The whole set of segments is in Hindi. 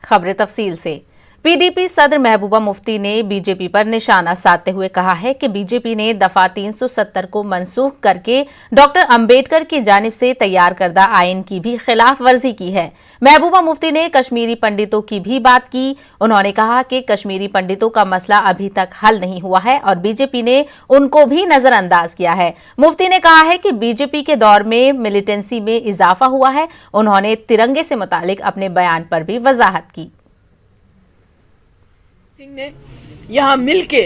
खबरें तफसील से। पीडीपी सदर महबूबा मुफ्ती ने बीजेपी पर निशाना साधते हुए कहा है कि बीजेपी ने दफा 370 को मनसूख करके डॉक्टर अंबेडकर की जानिब से तैयार करदा आइन की भी खिलाफ वर्जी की है। महबूबा मुफ्ती ने कश्मीरी पंडितों की भी बात की। उन्होंने कहा कि कश्मीरी पंडितों का मसला अभी तक हल नहीं हुआ है और बीजेपी ने उनको भी नजरअंदाज किया है। मुफ्ती ने कहा है कि बीजेपी के दौर में मिलिटेंसी में इजाफा हुआ है। उन्होंने तिरंगे से मुतालिक अपने बयान पर भी वजाहत की। सिंह ने यहाँ मिलके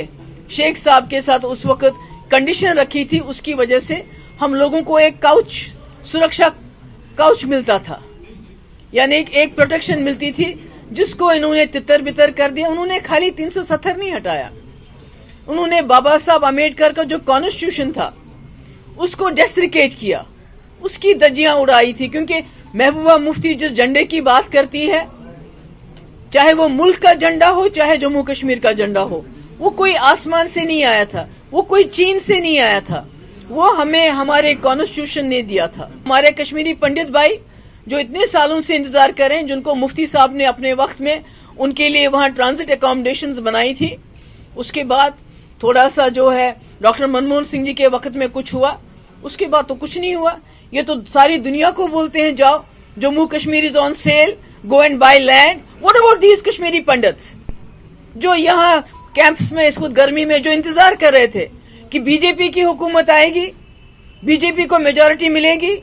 शेख साहब के साथ उस वक्त कंडीशन रखी थी, उसकी वजह से हम लोगों को एक काउच, सुरक्षा काउच मिलता था, यानी एक प्रोटेक्शन मिलती थी, जिसको इन्होंने तितर बितर कर दिया। उन्होंने खाली 370 नहीं हटाया, उन्होंने बाबा साहब अम्बेडकर का जो कॉन्स्टिट्यूशन था उसको डेस्ट्रिकेट किया, उसकी धज्जियां उड़ाई थी। क्योंकि महबूबा मुफ्ती जिस झंडे की बात करती है, चाहे वो मुल्क का झंडा हो चाहे जम्मू कश्मीर का झंडा हो, वो कोई आसमान से नहीं आया था, वो कोई चीन से नहीं आया था, वो हमें हमारे कॉन्स्टिट्यूशन ने दिया था। हमारे कश्मीरी पंडित भाई जो इतने सालों से इंतजार कर रहे हैं, जिनको मुफ्ती साहब ने अपने वक्त में उनके लिए वहां ट्रांजिट अकोमोडेशंस बनाई थी, उसके बाद थोड़ा सा जो है डॉक्टर मनमोहन सिंह जी के वक्त में कुछ हुआ, उसके बाद तो कुछ नहीं हुआ। ये तो सारी दुनिया को बोलते हैं जाओ Jammu Kashmir is on sale, go and by land. What about these Kashmiri pandits जो यहाँ कैंप्स में इस वक्त गर्मी में जो इंतजार कर रहे थे कि बीजेपी की हुकूमत आएगी, बीजेपी को मेजोरिटी मिलेगी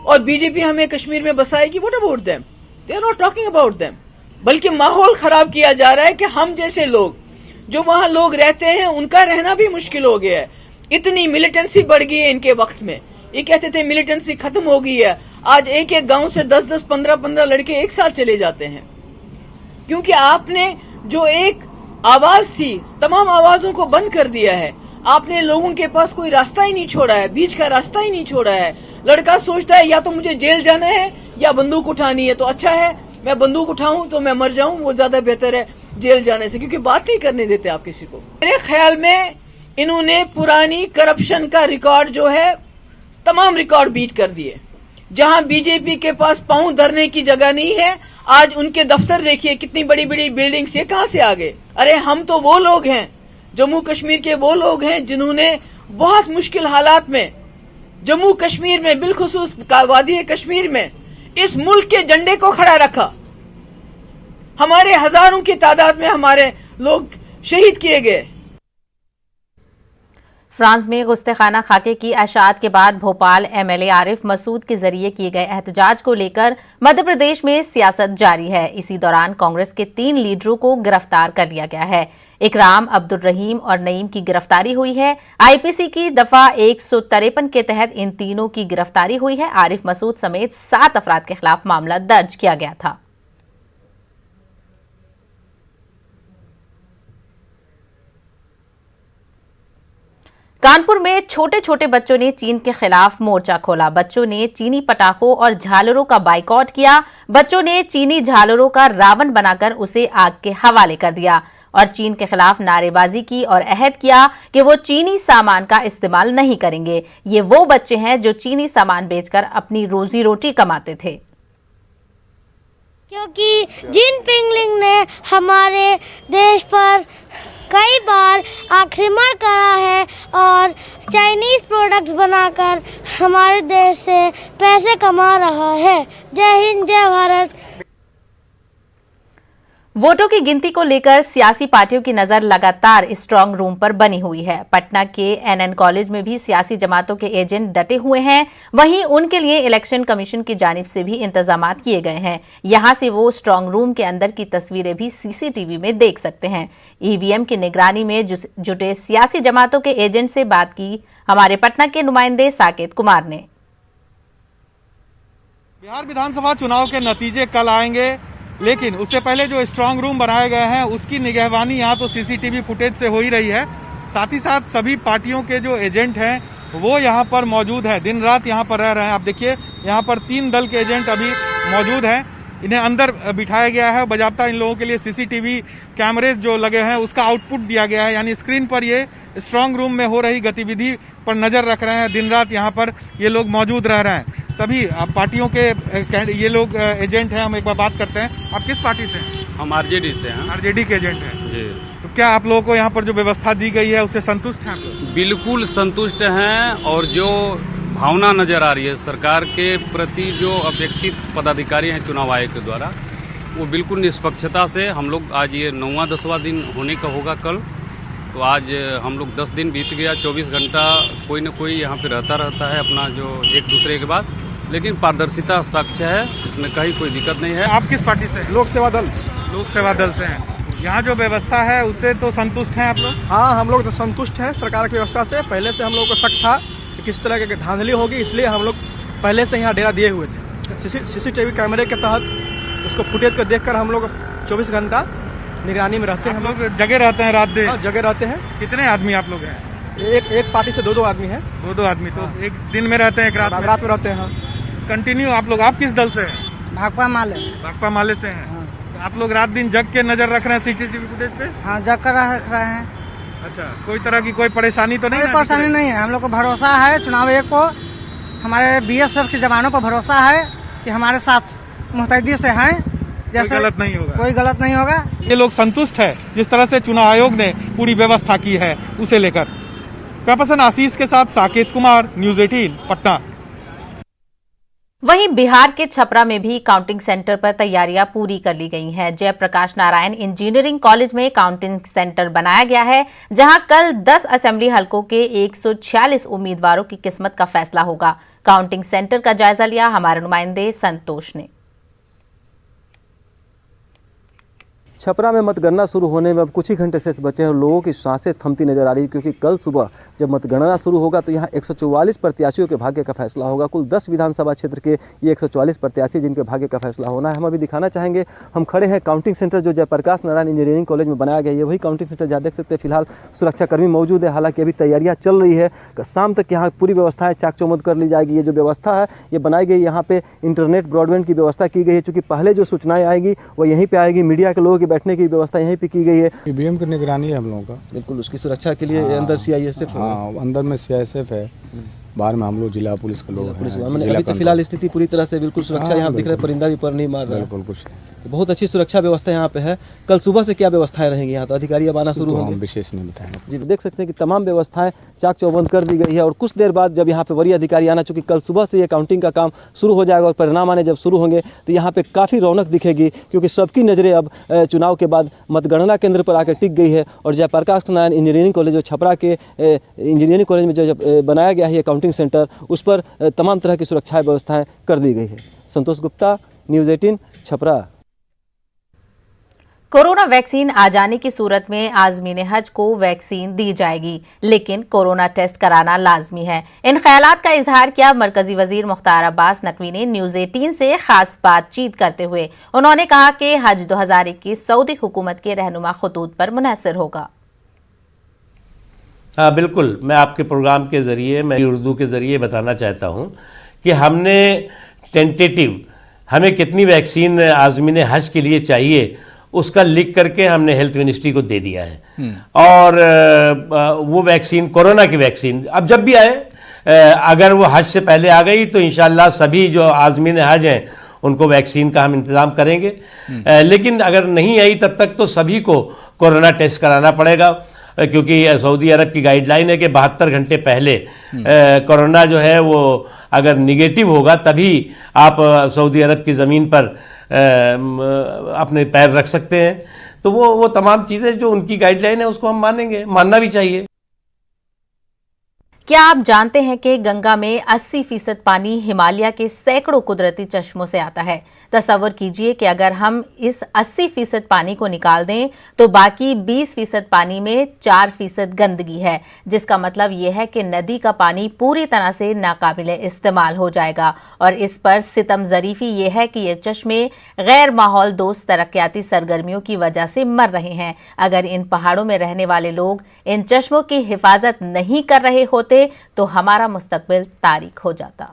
और बीजेपी हमें कश्मीर में बसाएगी। What about them? They are not talking about them. बल्कि माहौल खराब किया जा रहा है कि हम जैसे लोग जो वहां लोग रहते हैं उनका रहना भी मुश्किल हो गया है। इतनी मिलिटेंसी बढ़ गई है इनके वक्त में। ये कहते थे मिलिटेंसी खत्म हो गई है, आज एक एक गांव से 10-10, 15-15 लड़के एक साथ चले जाते हैं। क्योंकि आपने जो एक आवाज थी, तमाम आवाजों को बंद कर दिया है। आपने लोगों के पास कोई रास्ता ही नहीं छोड़ा है, बीच का रास्ता ही नहीं छोड़ा है। लड़का सोचता है या तो मुझे जेल जाना है या बंदूक उठानी है, तो अच्छा है मैं बंदूक उठाऊं तो मैं मर जाऊं, वो ज्यादा बेहतर है जेल जाने से, क्योंकि बात नहीं करने देते आप किसी को। मेरे ख्याल में इन्होंने पुरानी करप्शन का रिकॉर्ड जो है तमाम रिकॉर्ड बीट कर दिए। जहां बीजेपी के पास पांव धरने की जगह नहीं है, आज उनके दफ्तर देखिए कितनी बड़ी बड़ी बिल्डिंग्स, ये कहां से आ गए? अरे हम तो वो लोग हैं, जम्मू कश्मीर के वो लोग हैं जिन्होंने बहुत मुश्किल हालात में जम्मू कश्मीर में, बिलखुसूस वादी कश्मीर में इस मुल्क के झंडे को खड़ा रखा। हमारे हजारों की तादाद में हमारे लोग शहीद किए गए। फ्रांस में गुस्ताखाना खाके की अशात के बाद भोपाल एमएलए आरिफ मसूद के जरिए किए गए एहतजाज को लेकर मध्य प्रदेश में सियासत जारी है। इसी दौरान कांग्रेस के 3 लीडरों को गिरफ्तार कर लिया गया है। इकराम, अब्दुल रहीम और नईम की गिरफ्तारी हुई है। आईपीसी की दफा 153 के तहत इन तीनों की गिरफ्तारी हुई है। आरिफ मसूद समेत 7 अफराद के खिलाफ मामला दर्ज किया गया था। कानपुर में छोटे छोटे बच्चों ने चीन के खिलाफ मोर्चा खोला। बच्चों ने चीनी पटाखों और झालरों का बाइकआउट किया। बच्चों ने चीनी झालरों का रावण बनाकर उसे आग के हवाले कर दिया और चीन के खिलाफ नारेबाजी की और अहद किया कि वो चीनी सामान का इस्तेमाल नहीं करेंगे। ये वो बच्चे हैं जो चीनी सामान बेचकर अपनी रोजी रोटी कमाते थे। क्योंकि जिनपिंग ने हमारे देश पर कई बार आक्रमण करा है और चाइनीज प्रोडक्ट्स बनाकर हमारे देश से पैसे कमा रहा है। जय हिंद, जय भारत। वोटों की गिनती को लेकर सियासी पार्टियों की नजर लगातार स्ट्रांग रूम पर बनी हुई है। पटना के एनएन कॉलेज में भी सियासी जमातों के एजेंट डटे हुए हैं। वहीं उनके लिए इलेक्शन कमीशन की जानिब से भी इंतजामात किए गए हैं। यहां से वो स्ट्रांग रूम के अंदर की तस्वीरें भी सीसीटीवी में देख सकते हैं। ईवीएम की निगरानी में जुटे सियासी जमातों के एजेंट से बात की हमारे पटना के नुमाइंदे साकेत कुमार ने। बिहार विधानसभा चुनाव के नतीजे कल आएंगे, लेकिन उससे पहले जो स्ट्रांग रूम बनाए गए हैं उसकी निगहबानी यहाँ तो सीसीटीवी फुटेज से हो ही रही है। साथ ही साथ सभी पार्टियों के जो एजेंट हैं वो यहाँ पर मौजूद है, दिन रात यहाँ पर रह रहे हैं। आप देखिए यहाँ पर 3 दल के एजेंट अभी मौजूद हैं। इन्हें अंदर बिठाया गया है। बाकायदा इन लोगों के लिए सीसीटीवी कैमरेज जो लगे हैं उसका आउटपुट दिया गया है, यानी स्क्रीन पर ये स्ट्रांग रूम में हो रही गतिविधि पर नजर रख रहे हैं। दिन रात यहाँ पर ये लोग मौजूद रह रहे हैं। सभी पार्टियों के ये लोग एजेंट हैं। हम एक बार बात करते हैं, आप किस पार्टी से हैं? हम आरजेडी से हैं। आरजेडी के एजेंट हैं जी। तो क्या आप लोगों को यहाँ पर जो व्यवस्था दी गई है उससे संतुष्ट हैं आप लोग? बिल्कुल संतुष्ट हैं, और जो भावना नजर आ रही है सरकार के प्रति, जो अपेक्षित पदाधिकारी हैं चुनाव आयोग के द्वारा, वो बिल्कुल निष्पक्षता से हम लोग, आज ये 9वां 10वां दिन होने का होगा कल, तो आज हम लोग 10 दिन बीत गया, 24 घंटा कोई न कोई यहाँ पे रहता है अपना जो एक दूसरे के बाद, लेकिन पारदर्शिता साक्ष्य है, इसमें कहीं कोई दिक्कत नहीं है। आप किस पार्टी से? लोक सेवा दल। लोक सेवा दल से हैं। यहाँ जो व्यवस्था है उससे तो संतुष्ट हैं आप लोग? हाँ, हम लोग तो संतुष्ट हैं सरकार की व्यवस्था से। पहले से हम लोग को शक था कि किस तरह की धांधली होगी, इसलिए हम लोग पहले से यहाँ डेरा दिए हुए थे। सीसीटीवी कैमरे के तहत उसको फुटेज को देखकर हम लोग 24 घंटा निगरानी में रहते हैं। हम लोग जगह रहते हैं रात दिन? हाँ, जगह रहते हैं। कितने आदमी आप लोग हैं? एक पार्टी से 2-2 आदमी हैं। 2-2 आदमी। तो एक दिन में रहते हैं, एक रात में रहते हैं। कंटिन्यू आप लोग, आप किस दल से हैं? भाकपा माले। भाकपा माले से हैं। तो आप लोग रात दिन जग के नजर रख रहे हैं सीसीटीवी फुटेज पे? हाँ, जग कर रख रहे हैं। अच्छा, कोई तरह की कोई परेशानी तो नहीं? कोई परेशानी नहीं है, हम लोग को भरोसा है चुनाव आयोग को, हमारे बीएसएफ के जवानों पर भरोसा है कि हमारे साथ मुस्तैदी से हैं, जैसे गलत नहीं होगा। कोई गलत नहीं होगा। ये लोग संतुष्ट है जिस तरह से चुनाव आयोग ने पूरी व्यवस्था की है उसे लेकर। कैमरामैन आशीष के साथ साकेत कुमार, न्यूज़ 18 पटना। वहीं बिहार के छपरा में भी काउंटिंग सेंटर पर तैयारियां पूरी कर ली गई हैं। जयप्रकाश नारायण इंजीनियरिंग कॉलेज में काउंटिंग सेंटर बनाया गया है, जहां कल 10 असेंबली हलकों के 146 उम्मीदवारों की किस्मत का फैसला होगा। काउंटिंग सेंटर का जायजा लिया हमारे नुमाइंदे संतोष ने। छपरा में मतगणना शुरू होने में अब कुछ ही घंटे से बचे हैं और लोगों की सांसें थमती नजर आ रही है, क्योंकि कल सुबह जब मतगणना शुरू होगा तो यहाँ 144 प्रत्याशियों के भाग्य का फैसला होगा। कुल 10 विधानसभा क्षेत्र के ये 144 प्रत्याशी जिनके भाग्य का फैसला होना है। हम अभी दिखाना चाहेंगे, हम खड़े हैं काउंटिंग सेंटर जो जयप्रकाश नारायण इंजीनियरिंग कॉलेज में बनाया गया है। वही काउंटिंग सेंटर जहाँ देख सकते हैं फिलहाल सुरक्षाकर्मी मौजूद है, हालांकि अभी तैयारियाँ चल रही है। शाम तक यहाँ पूरी व्यवस्थाएँ चाक चौबंद कर ली जाएगी। ये जो व्यवस्था है ये बनाई गई, यहाँ पे इंटरनेट ब्रॉडबैंड की व्यवस्था की गई है, चूँकि पहले जो सूचनाएँ आएगी वो यहीं पर आएगी। मीडिया के लोगों की बैठने की व्यवस्था यहीं पे की गई है। ईवीएम की निगरानी है हम लोगों का, बिल्कुल उसकी सुरक्षा के लिए अंदर सीआईएसएफ, अंदर में सीआईएसएफ है, बाहर में हम लोग जिला पुलिस के लोग हैं। अभी तो फिलहाल स्थिति पूरी तरह से बिल्कुल सुरक्षा यहाँ दिख रहा है, परिंदा भी पर नहीं मार रहा है, बिल्कुल कुछ तो बहुत अच्छी सुरक्षा व्यवस्था यहाँ पे है। कल सुबह से क्या व्यवस्थाएं रहेंगी यहाँ? तो अधिकारी अब आना शुरू होंगे, विशेष नहीं बताएंगे जी। देख सकते हैं कि तमाम व्यवस्थाएं चाक चौबंद कर दी गई है और कुछ देर बाद जब यहाँ पे वरीय अधिकारी आना, चूँकि कल सुबह से ये काउंटिंग का काम शुरू हो जाएगा और परिणाम आने जब शुरू होंगे तो यहाँ पे काफ़ी रौनक दिखेगी, क्योंकि सबकी नज़रें अब चुनाव के बाद मतगणना केंद्र पर आकर टिक गई है। और जयप्रकाश नारायण इंजीनियरिंग कॉलेज जो छपरा के इंजीनियरिंग कॉलेज में जो बनाया गया है ये काउंटिंग सेंटर, उस पर तमाम तरह की सुरक्षा व्यवस्थाएं कर दी गई है। Santosh Gupta, news 18 Chhapra. Corona vaccine आ जाने की सूरत में आज़मीन हज को वैक्सीन दी जाएगी, लेकिन कोरोना टेस्ट कराना लाजमी है। इन ख्यालात का इजहार किया मरकजी वजीर मुख्तार अब्बास नकवी ने न्यूज़ 18 से खास बातचीत करते हुए। उन्होंने कहा कि हज 2021 सऊदी हुकूमत के रहनुमा खतूत पर मुनहसर होगा। बिल्कुल, मैं आपके प्रोग्राम के ज़रिए, मैं उर्दू के ज़रिए बताना चाहता हूँ कि हमने टेंटेटिव, हमें कितनी वैक्सीन आज़मीन हज के लिए चाहिए उसका लिख करके हमने हेल्थ मिनिस्ट्री को दे दिया है। और वो वैक्सीन, कोरोना की वैक्सीन अब जब भी आए, अगर वो हज से पहले आ गई तो इंशाल्लाह सभी जो आज़मीन हज हैं उनको वैक्सीन का हम इंतज़ाम करेंगे। लेकिन अगर नहीं आई तब तक तो सभी को कोरोना टेस्ट कराना पड़ेगा, क्योंकि सऊदी अरब की गाइडलाइन है कि 72 घंटे पहले कोरोना जो है वो अगर निगेटिव होगा तभी आप सऊदी अरब की ज़मीन पर अपने पैर रख सकते हैं। तो वो तमाम चीज़ें जो उनकी गाइडलाइन है उसको हम मानेंगे, मानना भी चाहिए। क्या आप जानते हैं कि गंगा में 80% पानी हिमालय के सैकड़ों कुदरती चश्मों से आता है? तसव्वुर कीजिए कि अगर हम इस 80% पानी को निकाल दें तो बाकी 20% पानी में 4% गंदगी है, जिसका मतलब यह है कि नदी का पानी पूरी तरह से नाकाबिले इस्तेमाल हो जाएगा। और इस पर सितम ज़रीफ़ी ये है कि ये चश्मे गैर माहौल दोस्त तरक्याती सरगर्मियों की वजह से मर रहे हैं। अगर इन पहाड़ों में रहने वाले लोग इन चश्मों की हिफाजत नहीं कर रहे होते तो हमारा मुस्तकबिल तारीक हो जाता।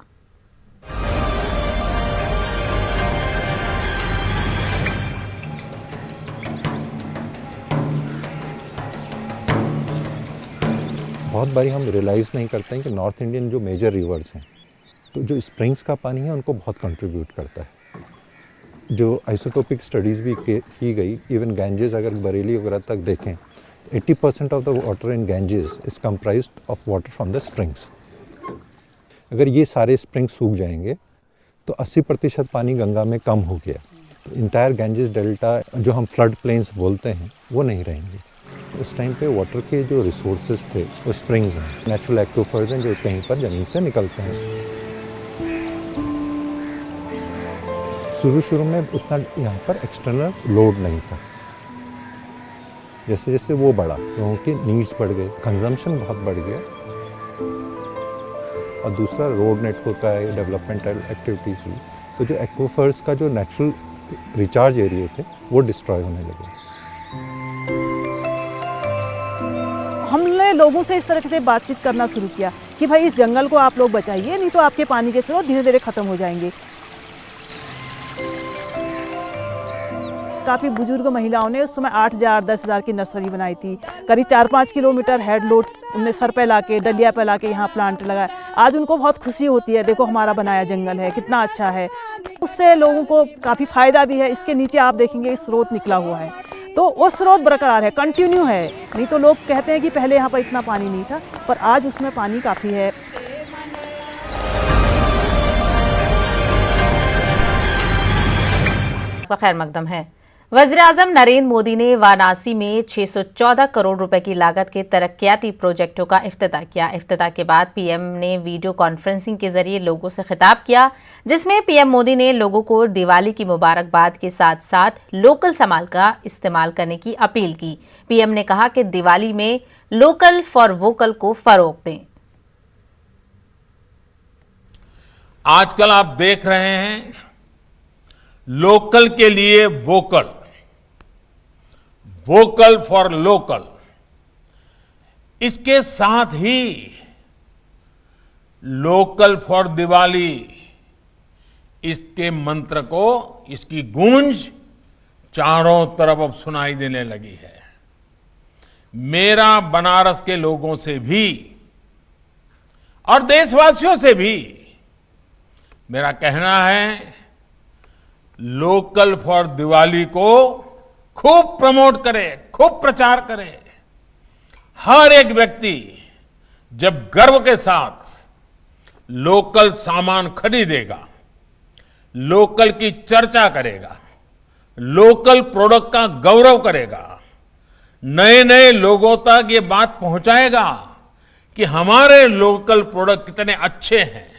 बहुत बारी हम रियलाइज़ नहीं करते हैं कि नॉर्थ इंडियन जो मेजर रिवर्स हैं, तो जो स्प्रिंग्स का पानी है उनको बहुत कंट्रीब्यूट करता है। जो आइसोटोपिक स्टडीज़ भी की गई, इवन गैंजेस अगर बरेली वगैरह तक देखें, 80% of the water in Ganges is comprised of water from the springs. अगर ये सारे स्प्रिंग्स सूख जाएंगे तो 80% पानी गंगा में कम हो गया, तो इंटायर गैंजेस डेल्टा जो हम फ्लड प्लेन्स बोलते हैं वो नहीं रहेंगे। उस टाइम पे वाटर के जो रिसोर्सेज थे वो स्प्रिंग्स हैं, नेचुरल एक्वाफर्स हैं जो कहीं पर ज़मीन से निकलते हैं। शुरू में उतना यहाँ पर एक्सटर्नल लोड नहीं था, जैसे जैसे वो बढ़ा लोगों की नीड्स बढ़ गए, कंजम्पशन बहुत बढ़ गया, और दूसरा रोड नेटवर्क का डेवलपमेंटल एक्टिविटीज़ हुई, तो जो एक्वाफर्स का जो नेचुरल रिचार्ज एरिया थे वो डिस्ट्रॉय होने लगे। हमने लोगों से इस तरह से बातचीत करना शुरू किया कि भाई इस जंगल को आप लोग बचाइए, नहीं तो आपके पानी के स्रोत धीरे धीरे खत्म हो जाएंगे। काफ़ी बुजुर्ग महिलाओं ने उस समय 8,000 10,000 की नर्सरी बनाई थी। करीब 4-5 किलोमीटर हेड लोड उनने सर पे ला के, डलिया पे ला के यहाँ प्लांट लगाया। आज उनको बहुत खुशी होती है, देखो हमारा बनाया जंगल है कितना अच्छा है। उससे लोगों को काफ़ी फायदा भी है। इसके नीचे आप देखेंगे स्रोत निकला हुआ है, तो वो स्रोत बरकरार है, कंटिन्यू है। नहीं तो लोग कहते हैं कि पहले यहाँ पर इतना पानी नहीं था, पर आज उसमें पानी काफ़ी है। खैर मकदम है। वज़ीर-ए-आज़म नरेंद्र मोदी ने वाराणसी में 614 करोड़ रुपए की लागत के तरक्याती प्रोजेक्टों का इफ्तिताह किया। इफ्तिताह के बाद पीएम ने वीडियो कॉन्फ्रेंसिंग के जरिए लोगों से खिताब किया, जिसमें पीएम मोदी ने लोगों को दिवाली की मुबारकबाद के साथ साथ लोकल सामान का इस्तेमाल करने की अपील की। पीएम ने कहा कि दिवाली में लोकल फॉर वोकल को फरोग दें। आजकल आप देख रहे हैं लोकल के लिए वोकल, वोकल फॉर लोकल, इसके साथ ही लोकल फॉर दिवाली, इसके मंत्र को, इसकी गूंज चारों तरफ अब सुनाई देने लगी है। मेरा बनारस के लोगों से भी और देशवासियों से भी मेरा कहना है, लोकल फॉर दिवाली को खूब प्रमोट करें, खूब प्रचार करें। हर एक व्यक्ति जब गर्व के साथ लोकल सामान खरीदेगा, लोकल की चर्चा करेगा, लोकल प्रोडक्ट का गौरव करेगा, नए नए लोगों तक ये बात पहुंचाएगा कि हमारे लोकल प्रोडक्ट कितने अच्छे हैं,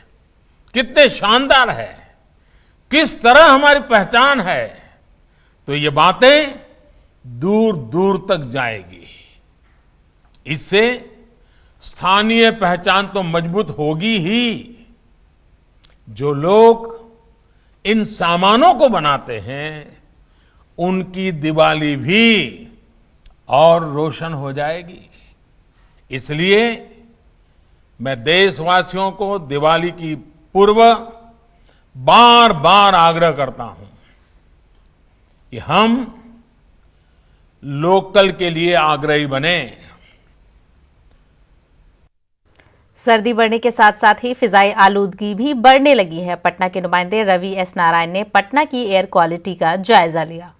कितने शानदार हैं, किस तरह हमारी पहचान है, तो ये बातें दूर दूर तक जाएगी। इससे स्थानीय पहचान तो मजबूत होगी ही, जो लोग इन सामानों को बनाते हैं उनकी दिवाली भी और रोशन हो जाएगी। इसलिए मैं देशवासियों को दिवाली की पूर्व बार बार आग्रह करता हूं कि हम लोकल के लिए आग्रही बने। सर्दी बढ़ने के साथ साथ ही फिजाई आलूदगी भी बढ़ने लगी है। पटना के नुमाइंदे रवि एस नारायण ने पटना की एयर क्वालिटी का जायजा लिया।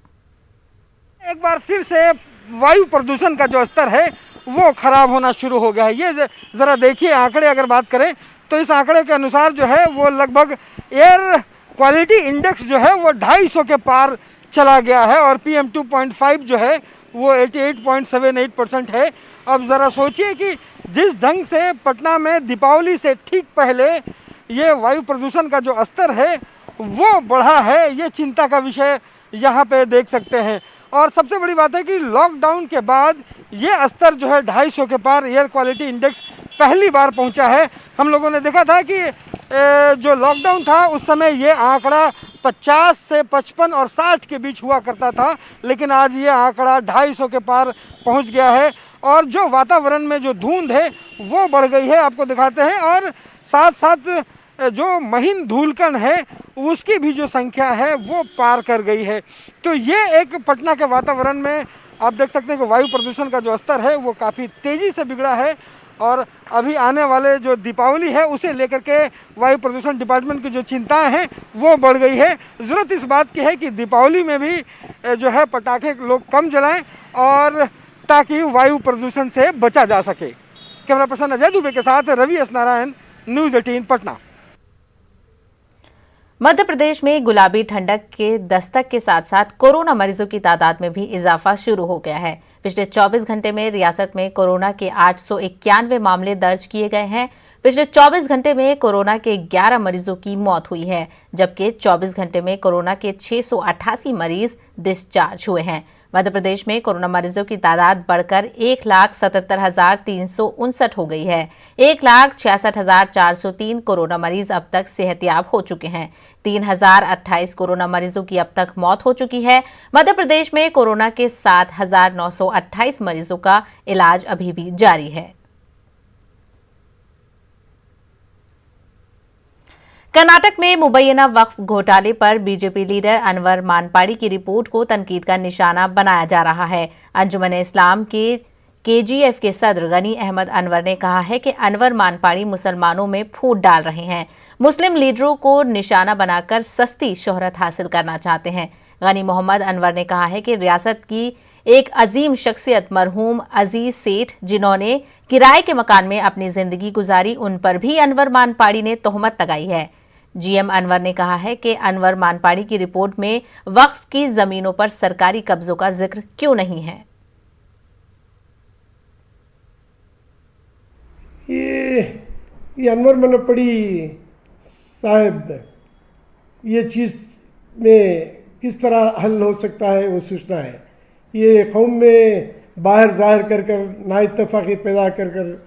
एक बार फिर से वायु प्रदूषण का जो स्तर है वो खराब होना शुरू हो गया है। ये जरा देखिए आंकड़े, अगर बात करें तो इस आंकड़े के अनुसार जो है वो लगभग एयर क्वालिटी इंडेक्स जो है वो 250 के पार चला गया है और PM 2.5 जो है वो 88.78% है। अब ज़रा सोचिए कि जिस ढंग से पटना में दीपावली से ठीक पहले ये वायु प्रदूषण का जो स्तर है वो बढ़ा है, ये चिंता का विषय यहाँ पे देख सकते हैं। और सबसे बड़ी बात है कि लॉकडाउन के बाद ये स्तर जो है 250 के पार एयर क्वालिटी इंडेक्स पहली बार पहुंचा है। हम लोगों ने देखा था कि जो लॉकडाउन था उस समय ये आंकड़ा 50 से 55 और 60 के बीच हुआ करता था, लेकिन आज ये आंकड़ा 250 के पार पहुंच गया है। और जो वातावरण में जो धुंध है वो बढ़ गई है, आपको दिखाते हैं। और साथ साथ जो महीन धूलकण है उसकी भी जो संख्या है वो पार कर गई है। तो ये एक पटना के वातावरण में आप देख सकते हैं कि वायु प्रदूषण का जो स्तर है वो काफ़ी तेज़ी से बिगड़ा है। और अभी आने वाले जो दीपावली है उसे लेकर के वायु प्रदूषण डिपार्टमेंट की जो चिंताएं हैं वो बढ़ गई है। ज़रूरत इस बात की है कि दीपावली में भी जो है पटाखे लोग कम जलाएं और ताकि वायु प्रदूषण से बचा जा सके। कैमरा पर्सन अजय दुबे के साथ रवि एस नारायण, न्यूज़ 18 पटना। मध्य प्रदेश में गुलाबी ठंडक के दस्तक के साथ साथ कोरोना मरीजों की तादाद में भी इजाफा शुरू हो गया है। पिछले 24 घंटे में रियासत में कोरोना के 891 मामले दर्ज किए गए हैं। पिछले 24 घंटे में कोरोना के 11 मरीजों की मौत हुई है, जबकि 24 घंटे में कोरोना के 688 मरीज डिस्चार्ज हुए हैं। मध्य प्रदेश में कोरोना मरीजों की तादाद बढ़कर 1,77,359 हो गई है। 1,66,403 कोरोना मरीज अब तक सेहतयाब हो चुके हैं। 3,028 कोरोना मरीजों की अब तक मौत हो चुकी है। मध्य प्रदेश में कोरोना के 7,928 मरीजों का इलाज अभी भी जारी है। कर्नाटक में मुबैना वक्फ घोटाले पर बीजेपी लीडर अनवर मानपाड़ी की रिपोर्ट को तनकीद का निशाना बनाया जा रहा है। अंजुमन-ए-इस्लाम के केजीएफ के सदर गनी अहमद अनवर ने कहा है कि अनवर मानपाड़ी मुसलमानों में फूट डाल रहे हैं, मुस्लिम लीडरों को निशाना बनाकर सस्ती शोहरत हासिल करना चाहते हैं। गनी मोहम्मद अनवर ने कहा है कि रियासत की एक अजीम शख्सियत मरहूम अजीज सेठ, जिन्होंने किराए के मकान में अपनी जिंदगी गुजारी, उन पर भी अनवर मानपाड़ी ने तोहमत लगाई है। जीएम अनवर ने कहा है कि अनवर मानपाड़ी की रिपोर्ट में वक्फ की जमीनों पर सरकारी कब्जों का जिक्र क्यों नहीं है। ये अनवर मानपाड़ी साहब ये चीज़ में किस तरह हल हो सकता है वो सोचना है। ये कौम में बाहर जाहिर कर कर ना इत्तफाक़ी पैदा कर कर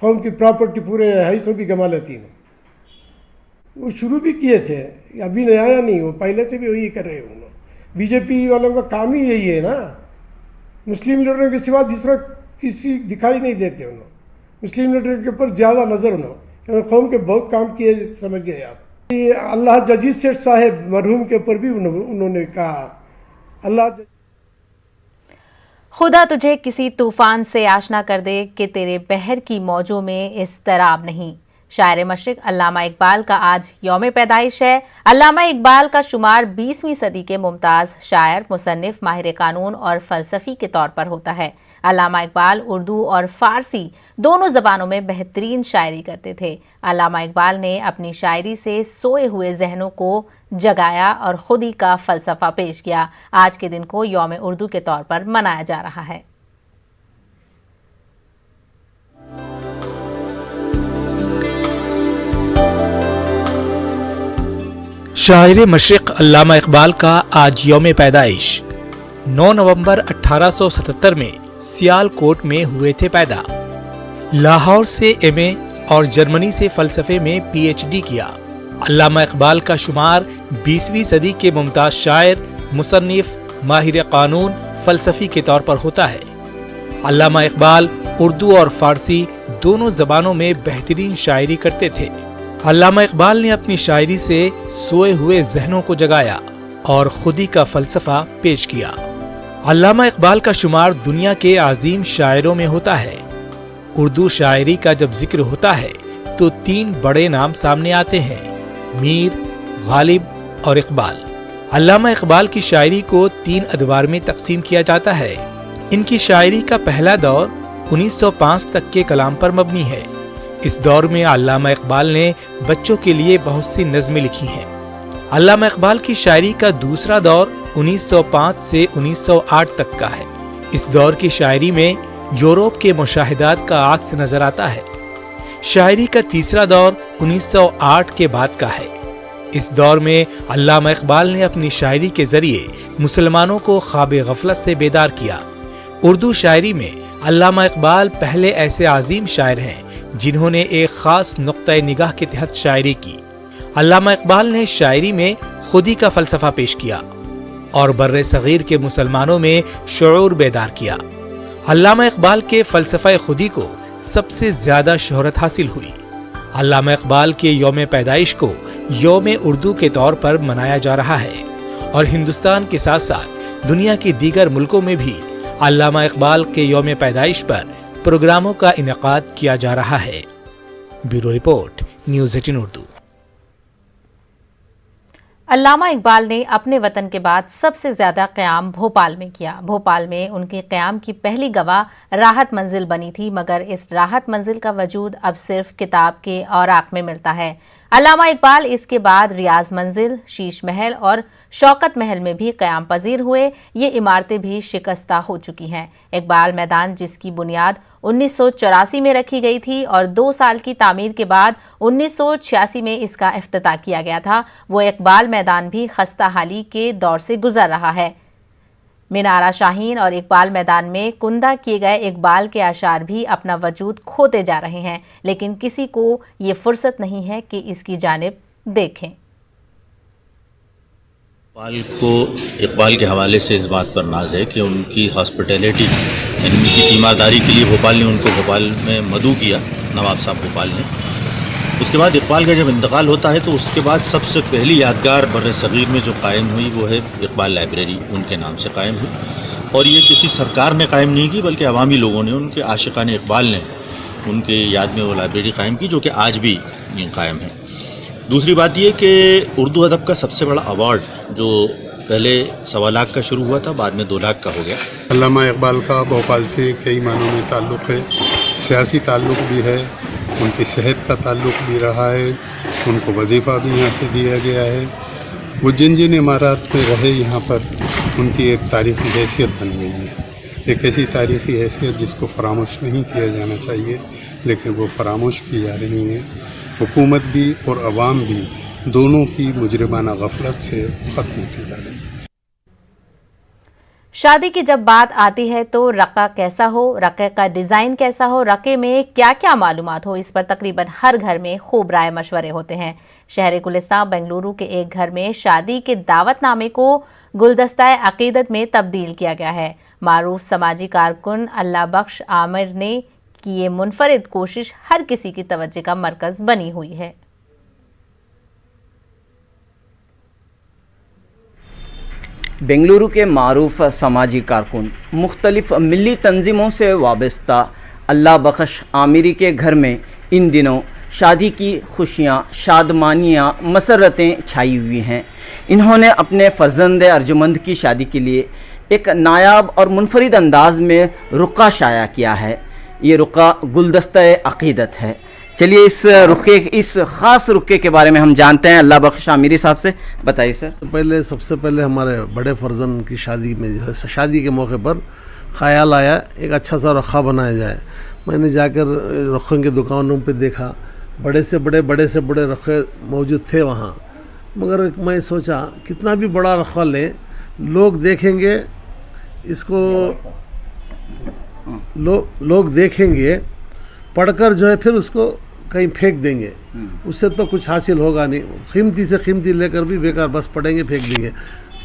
कौम की प्रॉपर्टी पूरे हिस्सों भी गंवा लेती है। वो शुरू भी किए थे, अभी नया नहीं, वो पहले से भी वही कर रहे हैं। बीजेपी वालों का काम ही यही है ना, मुस्लिम लीडरों के सिवा दूसरा किसी दिखाई नहीं देते। उन्होंने मुस्लिम लीडर के ऊपर ज़्यादा नज़र उन्होंने कौम के बहुत काम किए, समझ गए आप। ये अल्लाह जजीज सेठ साहब मरहूम के ऊपर भी उन्होंने कहा, अल्लाह खुदा तुझे किसी तूफान से आशना कर दे कि तेरे बहर की मौजों में इज़्तिराब नहीं। शायर मशरिक अल्लामा इकबाल का आज यौम पैदाइश है। अल्लामा इकबाल का शुमार 20वीं सदी के मुमताज़ शायर, मुसन्निफ, माहिर कानून और फ़लसफ़ी के तौर पर होता है। अल्लामा इकबाल उर्दू और फ़ारसी दोनों ज़बानों में बेहतरीन शायरी करते थे। अल्लामा इकबाल ने अपनी शायरी से सोए हुए जहनों को जगाया और खुदी का फ़लसफ़ा पेश किया। आज के दिन को यौम उर्दू के तौर पर मनाया जा रहा है। शायर मशरिक अल्लामा इकबाल का आज यौम पैदाइश। 9 नवंबर 1877 में सियालकोट में हुए थे पैदा। लाहौर से एमए और जर्मनी से फ़लसफ़े में पीएचडी किया। अल्लामा इकबाल का शुमार 20वीं सदी के मुमताज़ शायर, मुसन्निफ, माहिर कानून, फ़लसफ़ी के तौर पर होता है। अल्लामा इकबाल उर्दू और फ़ारसी दोनों ज़बानों में बेहतरीन शायरी करते थे। अल्लामा इकबाल ने अपनी शायरी से सोए हुए जहनों को जगाया और खुदी का फ़लसफ़ा पेश किया। अल्लामा इकबाल का शुमार दुनिया के अजीम शायरों में होता है। उर्दू शायरी का जब जिक्र होता है तो 3 बड़े नाम सामने आते हैं, मीर, गालिब और इकबाल। अल्लामा इकबाल की शायरी को 3 अदवार में तकसीम किया जाता है। इनकी शायरी का पहला दौर 1905 तक के कलाम पर मबनी है। इस दौर में अल्लामा इकबाल ने बच्चों के लिए बहुत सी नज़में लिखी हैं। अल्लामा इकबाल की शायरी का दूसरा दौर 1905 से 1908 तक का है। इस दौर की शायरी में यूरोप के मुशाहिदात का अक्स नजर आता है। शायरी का तीसरा दौर 1908 के बाद का है। इस दौर में अल्लामा इकबाल ने अपनी शायरी के जरिए मुसलमानों को ख्वाब गफलत से बेदार किया। उर्दू शायरी में अल्लामा इकबाल पहले ऐसे अजीम शायर हैं जिन्होंने एक खास नुक्ता निगाह के तहत शायरी की। अल्लामा इकबाल ने शायरी में खुदी का फ़लसफ़ा पेश किया और बर्रे सगीर के मुसलमानों में शऊर बेदार किया। अल्लामा इकबाल के फ़लसफ़ा खुदी को सबसे ज़्यादा शोहरत हासिल हुई। अल्लामा इकबाल के यौम पैदाइश को यौम उर्दू के तौर पर मनाया जा रहा है और हिंदुस्तान के साथ साथ दुनिया के दीगर मुल्कों में भी अल्लामा इकबाल के यौम पैदाइश पर प्रोग्रामों का इनेकाद किया जा रहा है। Bureau report, news 18 Urdu. Allama Iqbal ने अपने वतन के बाद सबसे ज्यादा क़याम भोपाल में किया। भोपाल में उनके क़याम की पहली गवाह राहत मंजिल बनी थी, मगर इस राहत मंजिल का वजूद अब सिर्फ किताब के औराक में मिलता है। अल्लामा इकबाल इसके बाद रियाज मंजिल, शीश महल और शौकत महल में भी क़याम पजीर हुए। ये इमारतें भी शिकस्ता हो चुकी हैं। इकबाल मैदान, जिसकी बुनियाद 1984 में रखी गई थी और 2 साल की तामीर के बाद 1986 में इसका इफ्तिताह किया गया था, वो इकबाल मैदान भी खस्ता हाली के दौर से गुजर रहा है। मीनारा शाहीन और इकबाल मैदान में कुंदा किए गए इकबाल के आशार भी अपना वजूद खोते जा रहे हैं, लेकिन किसी को ये फुर्सत नहीं है कि इसकी जानिब देखें। इकबाल के हवाले से इस बात पर नाज है कि उनकी हॉस्पिटैलिटी, उनकी तीमारदारी के लिए भोपाल ने उनको भोपाल में मदऊ किया, नवाब साहब भोपाल ने। उसके बाद इकबाल का जब इंतकाल होता है तो उसके बाद सबसे पहली यादगार बर सग़ीर में जो कायम हुई वो है इकबाल लाइब्रेरी, उनके नाम से कायम हुई। और ये किसी सरकार ने कायम नहीं की, बल्कि अवामी लोगों ने, उनके आशिकान इकबाल ने उनके याद में वो लाइब्रेरी कायम की, जो कि आज भी कायम है। दूसरी बात ये कि उर्दू अदब का सबसे बड़ा अवार्ड जो पहले 1.25 लाख का शुरू हुआ था, बाद में 2 लाख का हो गया। अल्लामा इकबाल का भोपाल से कई मानों में ताल्लुक़ है, सियासी ताल्लुक़ भी है, उनकी सेहत का ताल्लुक़ भी रहा है, उनको वजीफ़ा भी यहाँ से दिया गया है। वो जिन जिन इमारत में रहे यहाँ पर, उनकी एक तारीख़ी हैसियत बन गई है, एक ऐसी तारीख़ी हैसियत जिसको फरामोश नहीं किया जाना चाहिए, लेकिन वो फरामोश की जा रही है। हुकूमत भी और अवाम भी दोनों की मुजरिमाना गफलत से ख़त्म होती जा रही है। शादी की जब बात आती है तो रक़ा कैसा हो, रक़े का डिज़ाइन कैसा हो, रक़े में क्या क्या मालूमात हो, इस पर तकरीबन हर घर में खूब राय मशवरे होते हैं। शहर गुलिस्तान बेंगलुरु के एक घर में शादी के दावतनामे को गुलदस्ता अक़ीदत में तब्दील किया गया है। मारूफ समाजी कारकुन अल्लाह बख्श आमिर ने की ये मुनफरिद कोशिश हर किसी की तवज्जो का मरकज़ बनी हुई है। बेंगलुरु के मारूफ समाजी कारकुन, मुख्तलिफ मिली तंजीमों से वाबस्ता अल्लाह बख्श आमिरी के घर में इन दिनों शादी की खुशियाँ, शादमानियाँ, मसरतें छाई हुई हैं। इन्होंने अपने फ़र्जंद अर्जुमंद की शादी के लिए एक नायाब और मुनफरिद अंदाज में रुक़ा शाया किया है। ये रुक़ा गुलदस्ता अक़ीदत है। चलिए इस ख़ास रुक़े के बारे में हम जानते हैं अल्लाह बख्श आमिरी साहब से। बताइए सर। सबसे पहले हमारे बड़े फर्जन की शादी में जो है, शादी के मौके पर ख़याल आया एक अच्छा सा रखा बनाया जाए। मैंने जाकर रखों की दुकानों पे देखा, बड़े से बड़े रखे मौजूद थे वहाँ, मगर मैं सोचा कितना भी बड़ा रखा लें, लोग देखेंगे इसको, लोग देखेंगे, पढ़कर जो है फिर उसको कहीं फेंक देंगे, उससे तो कुछ हासिल होगा नहीं। कीमती से कीमती लेकर भी बेकार बस पढ़ेंगे, फेंक देंगे।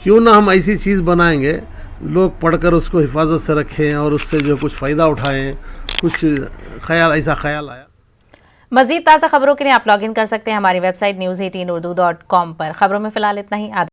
क्यों ना हम ऐसी चीज़ बनाएंगे, लोग पढ़कर उसको हिफाजत से रखें और उससे जो कुछ फ़ायदा उठाएं। कुछ ऐसा ख्याल आया। मज़ीद ताज़ा खबरों के लिए आप लॉगिन कर सकते हैं हमारी वेबसाइट news18urdu.com पर। खबरों में फ़िलहाल इतना ही।